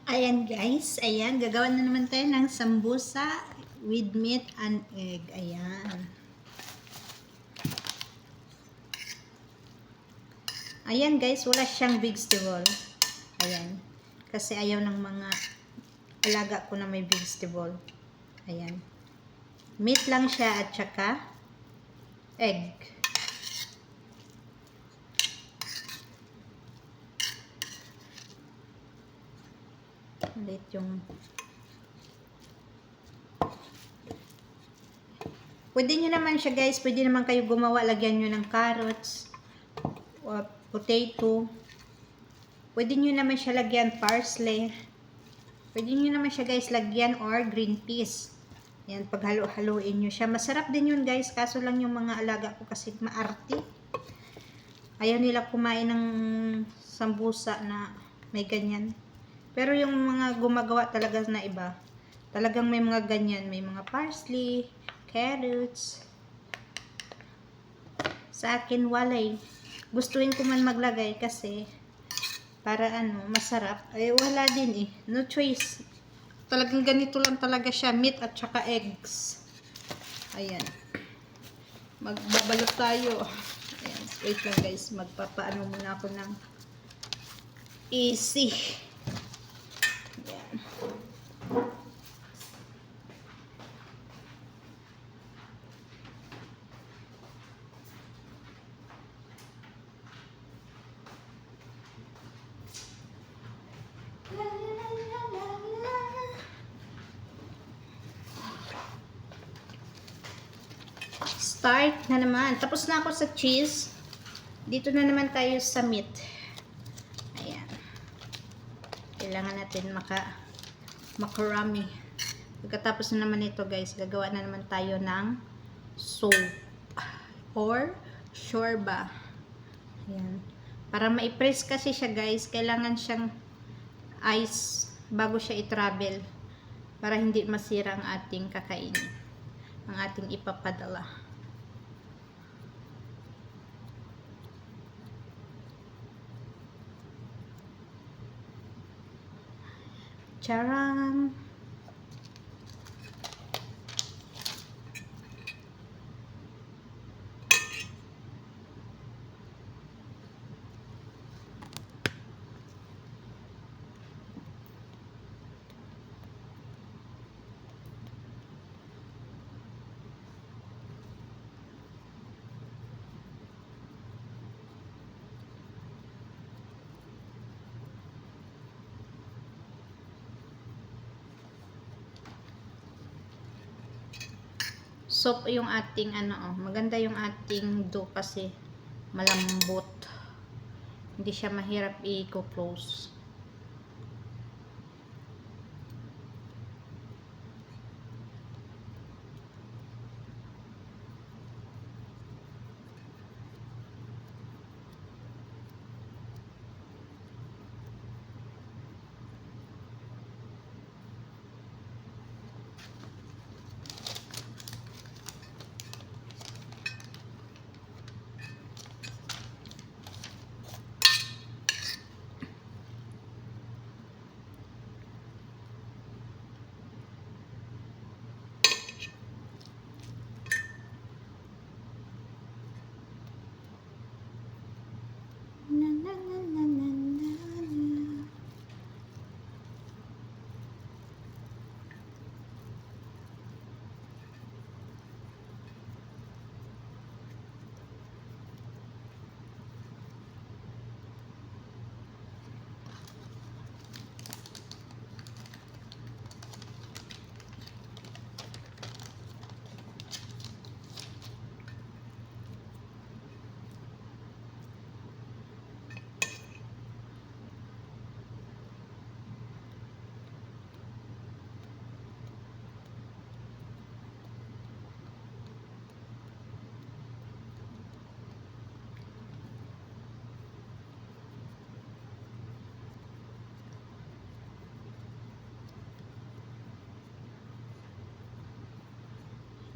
Ayan guys, ayan, gagawa na naman tayo ng sambusa with meat and egg. Ayan. Ayan guys, wala siyang vegetable. Ayan. Kasi ayaw ng mga alaga ko na may vegetable. Ayan. Meat lang siya at saka egg. Ulit yung pwede nyo naman siya guys, pwede naman kayo gumawa, lagyan nyo ng carrots, or potato. Pwede nyo naman siya lagyan parsley. Pwede nyo naman siya guys lagyan or green peas. Yan, pag halo-haloin nyo siya. Masarap din yun guys, kaso lang yung mga alaga ko kasi maarte. Ayaw nila kumain ng sambusa na may ganyan. Pero yung mga gumagawa talaga na iba, talagang may mga ganyan. May mga parsley, carrots. Sa akin walay. Gustuin ko man maglagay kasi para masarap. Eh wala din eh. No choice. Talagang ganito lang talaga siya, meat at saka eggs. Ayan. Magbabalot tayo. Ayan, wait lang guys. Magpapaano muna ako ng easy. Ayan. Start na naman. Tapos na ako sa cheese. Dito na naman tayo sa meat. Ayan. Kailangan natin makarami. Pagkatapos na naman ito guys, gagawa na naman tayo ng soup or shorba. Ayan. Para ma-press kasi siya guys, kailangan siyang ice bago siya i-travel para hindi masira ang ating kakainin, ang ating ipapadala. Charan! Soft yung ating maganda yung ating dough kasi malambot. Hindi siya mahirap i-close.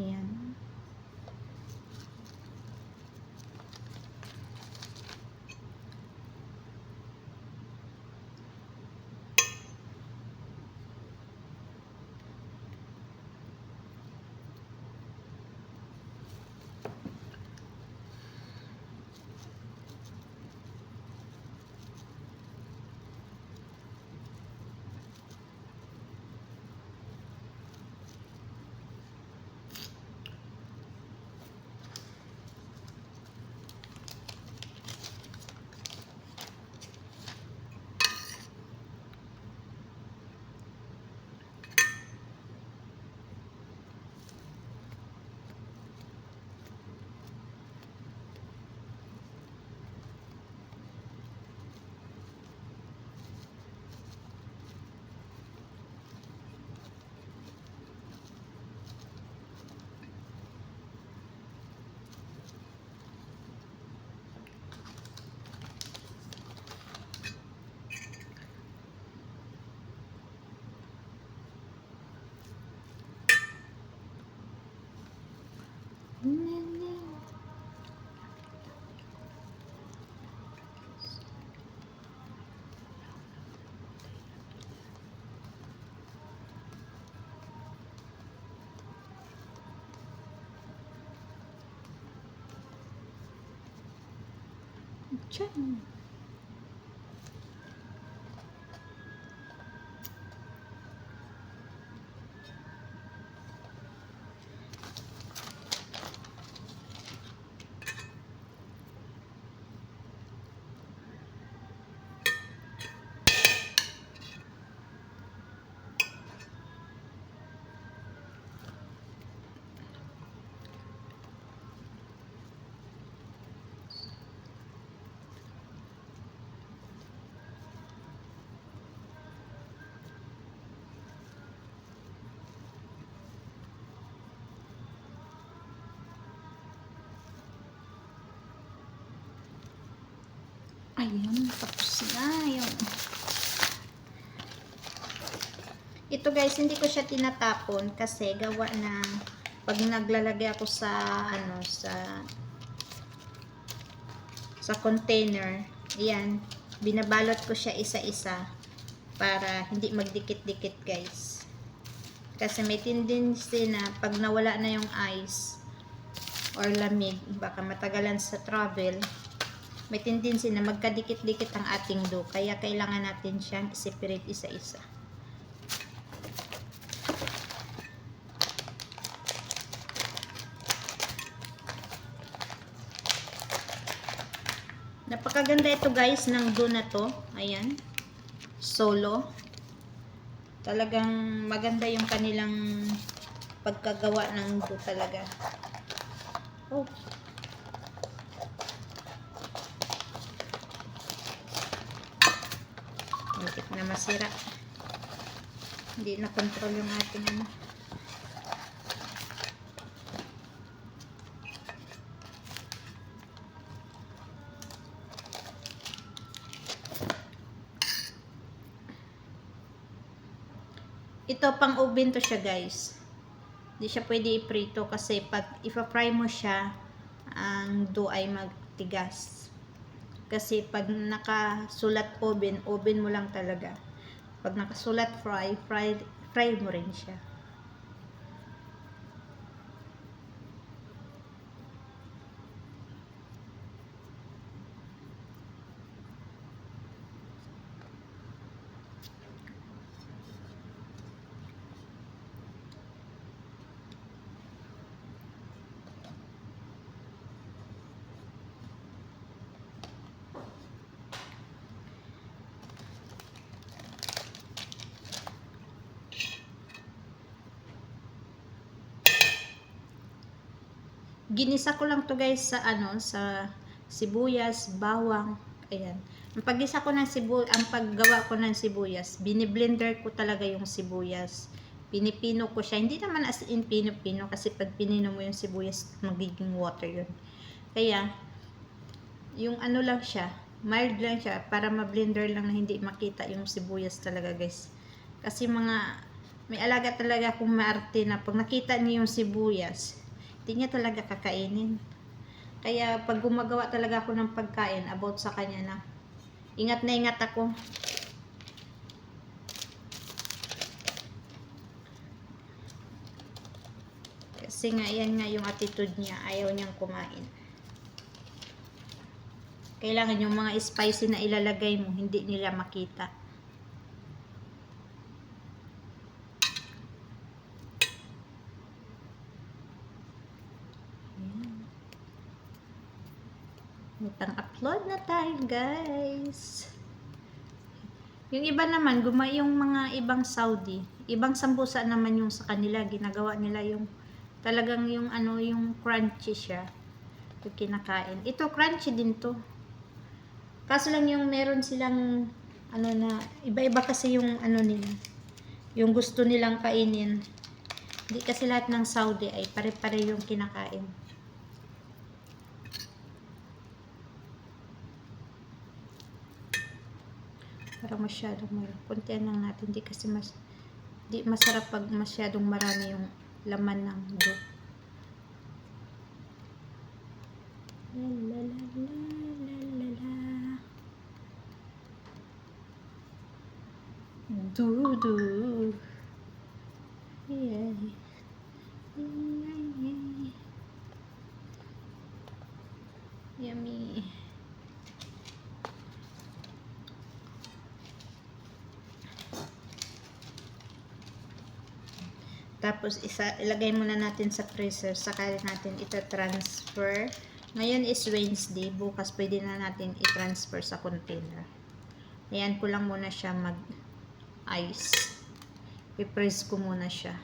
Ayan. Diyan. Ayun, tapos na yung... Ito guys, hindi ko siya tinatapon kasi gawa na pag naglalagay ako sa ano, sa container, ayan, binabalot ko siya isa-isa para hindi magdikit-dikit guys. Kasi may tendency na pag nawala na yung ice or lamig, baka matagalan sa travel, may tendency na magkadikit-dikit ang ating dough. Kaya kailangan natin siyang separate isa-isa. Napakaganda ito guys ng dough na to. Ayan. Solo. Talagang maganda yung kanilang pagkagawa ng dough talaga. Oh. Muntik na masira. Hindi na control yung ating ano. Ito pang oven to siya guys. Hindi siya pwede iprito kasi pag ipa-fry mo siya, ang dough ay magtigas. Kasi pag nakasulat oven, oven mo lang talaga. Pag nakasulat fry mo rin siya. Ginisa ko lang to guys sa ano, sa sibuyas, bawang, ayan. Ang paggisa ko ng ang paggawa ko ng sibuyas, bini-blender ko talaga yung sibuyas. Pinipino ko siya, hindi naman as in pino-pino kasi pag pinino mo yung sibuyas, magiging water yun. Kaya yung ano lang siya, mild lang siya para ma-blender lang na hindi makita yung sibuyas talaga guys. Kasi may alaga talaga akong maarte na pag nakita niyo yung sibuyas, hindi niya talaga kakainin. Kaya pag gumagawa talaga ako ng pagkain about sa kanya na ingat na ingat ako. Kasi nga yan nga yung attitude niya, ayaw niyang kumain. Kailangan yung mga spicy na ilalagay mo, hindi nila makita. May pang-upload na tayo guys. Yung iba naman, yung mga ibang Saudi, ibang sambusa naman yung sa kanila, ginagawa nila yung talagang yung ano, yung crunchy siya. Yung kinakain. Ito crunchy din to. Kaso lang yung meron silang ano na, iba-iba kasi yung ano nila. Yung gusto nilang kainin. Hindi kasi lahat ng Saudi ay pare-pare yung kinakain. Para masyadong marami. Kuntian lang natin. Di masarap pag masyadong marami yung laman ng dough. la la la la la. Dudu. Yeah. Yummy. Tapos ilagay muna natin sa freezer, saka natin ita-transfer. Ngayon is Wednesday, bukas pwede na natin i-transfer sa container. Ayan ko lang muna siya mag-ice. I-press ko muna siya.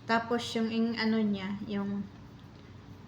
Tapos yung ano niya, yung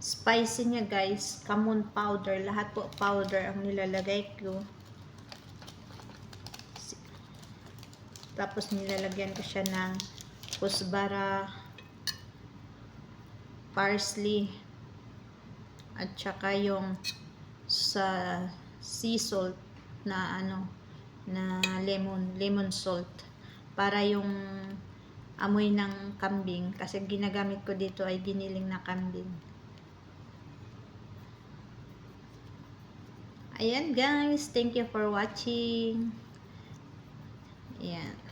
spicy niya guys, kamon powder, lahat po powder ang nilalagay ko. Tapos nilalagyan ko siya ng kusbara, parsley, at saka yung sa sea salt na ano, na lemon salt, para yung amoy ng kambing, kasi ginagamit ko dito ay giniling na kambing. Ayan guys, thank you for watching. Ayan.